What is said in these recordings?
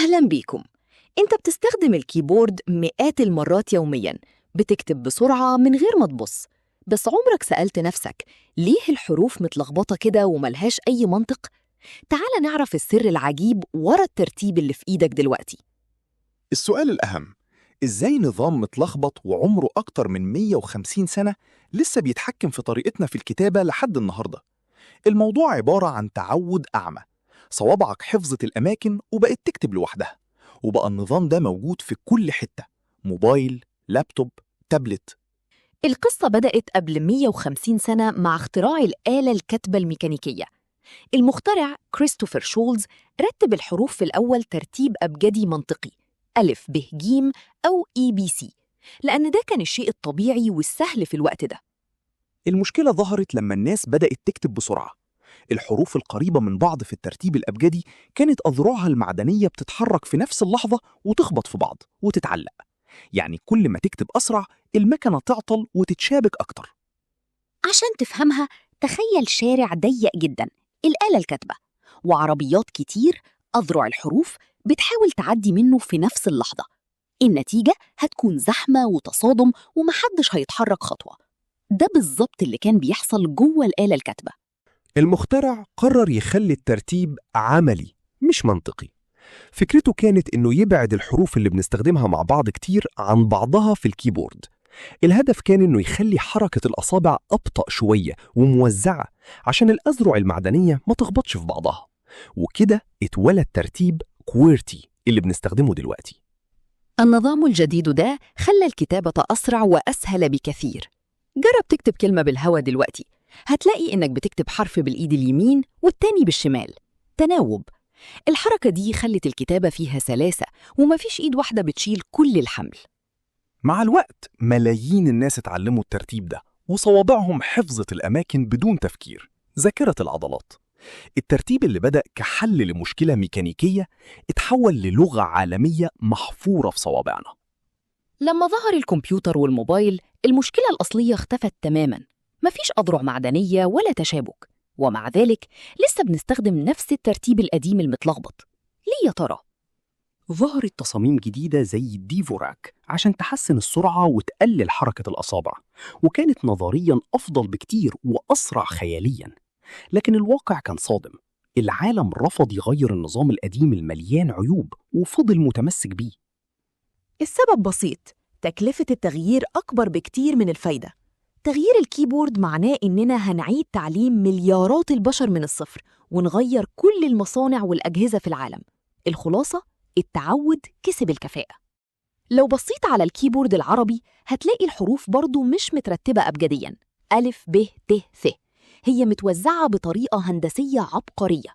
أهلاً بيكم. أنت بتستخدم الكيبورد مئات المرات يومياً، بتكتب بسرعة من غير ما تبص، بس عمرك سألت نفسك ليه الحروف متلخبطة كده وملهاش أي منطق؟ تعال نعرف السر العجيب ورا الترتيب اللي في إيدك دلوقتي. السؤال الأهم: إزاي نظام متلخبط وعمره أكتر من 150 سنة لسه بيتحكم في طريقتنا في الكتابة لحد النهاردة؟ الموضوع عبارة عن تعود أعمى. صوابعك حفظت الأماكن وبقت تكتب لوحدها، وبقى النظام ده موجود في كل حتة: موبايل، لابتوب، تابلت. القصة بدأت قبل 150 سنة مع اختراع الآلة الكتبة الميكانيكية. المخترع كريستوفر شولز رتب الحروف في الأول ترتيب أبجدي منطقي، ألف ب ج أو ABC، لأن ده كان الشيء الطبيعي والسهل في الوقت ده. المشكلة ظهرت لما الناس بدأت تكتب بسرعة. الحروف القريبة من بعض في الترتيب الأبجدي كانت أذرعها المعدنية بتتحرك في نفس اللحظة وتخبط في بعض وتتعلق. يعني كل ما تكتب أسرع، المكنة تعطل وتتشابك أكتر. عشان تفهمها، تخيل شارع ضيق جدا، الآلة الكاتبة، وعربيات كتير أذرع الحروف بتحاول تعدي منه في نفس اللحظة. النتيجة هتكون زحمة وتصادم ومحدش هيتحرك خطوة. ده بالظبط اللي كان بيحصل جوه الآلة الكاتبة. المخترع قرر يخلي الترتيب عملي مش منطقي. فكرته كانت إنه يبعد الحروف اللي بنستخدمها مع بعض كتير عن بعضها في الكيبورد. الهدف كان إنه يخلي حركة الأصابع أبطأ شوية وموزعة عشان الأذرع المعدنية ما تخبطش في بعضها، وكده اتولد ترتيب كويرتي اللي بنستخدمه دلوقتي. النظام الجديد ده خلى الكتابة أسرع وأسهل بكثير. جرب تكتب كلمة بالهوا دلوقتي، هتلاقي إنك بتكتب حرف بالإيد اليمين والتاني بالشمال، تناوب. الحركة دي خلت الكتابة فيها سلاسة ومفيش إيد واحدة بتشيل كل الحمل. مع الوقت ملايين الناس اتعلموا الترتيب ده، وصوابعهم حفظت الأماكن بدون تفكير. ذاكرة العضلات. الترتيب اللي بدأ كحل لمشكلة ميكانيكية اتحول للغة عالمية محفورة في صوابعنا. لما ظهر الكمبيوتر والموبايل، المشكلة الأصلية اختفت تماماً. مفيش أذرع معدنية ولا تشابك، ومع ذلك لسه بنستخدم نفس الترتيب القديم المتلخبط. ليه يا ترى؟ ظهرت تصاميم جديدة زي الديفوراك عشان تحسن السرعة وتقلل حركة الأصابع، وكانت نظرياً أفضل بكتير وأسرع خيالياً. لكن الواقع كان صادم. العالم رفض يغير النظام القديم المليان عيوب وفضل متمسك بيه. السبب بسيط، تكلفة التغيير أكبر بكتير من الفايدة. تغيير الكيبورد معناه إننا هنعيد تعليم مليارات البشر من الصفر، ونغير كل المصانع والأجهزة في العالم. الخلاصة، التعود كسب الكفاءة. لو بصيت على الكيبورد العربي هتلاقي الحروف برضو مش مترتبة أبجدياً، ألف ب ت ث، هي متوزعة بطريقة هندسية عبقرية.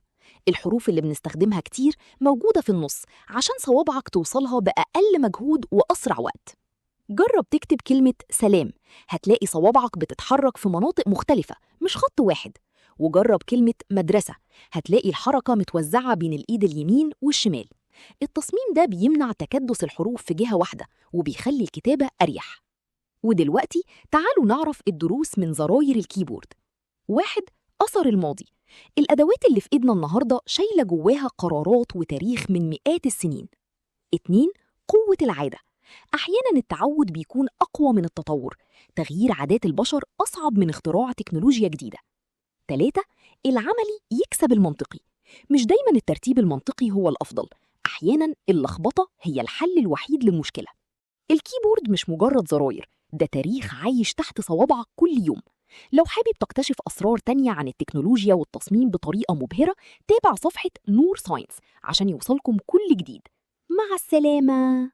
الحروف اللي بنستخدمها كتير موجودة في النص عشان صوابعك توصلها بأقل مجهود وأسرع وقت. جرب تكتب كلمة سلام، هتلاقي صوابعك بتتحرك في مناطق مختلفة مش خط واحد. وجرب كلمة مدرسة، هتلاقي الحركة متوزعة بين الإيد اليمين والشمال. التصميم ده بيمنع تكدس الحروف في جهة واحدة وبيخلي الكتابة أريح. ودلوقتي تعالوا نعرف الدروس من زراير الكيبورد. 1. أثر الماضي. الأدوات اللي في إيدنا النهاردة شايلة جواها قرارات وتاريخ من مئات السنين. 2. قوة العادة. أحياناً التعود بيكون أقوى من التطور، تغيير عادات البشر أصعب من اختراع تكنولوجيا جديدة. 3. العملي يكسب المنطقي. مش دايماً الترتيب المنطقي هو الأفضل، أحياناً اللخبطة هي الحل الوحيد للمشكلة. الكيبورد مش مجرد زراير، ده تاريخ عايش تحت صوابعك كل يوم. لو حابب تكتشف أسرار تانية عن التكنولوجيا والتصميم بطريقة مبهرة، تابع صفحة نور ساينس عشان يوصلكم كل جديد. مع السلامة.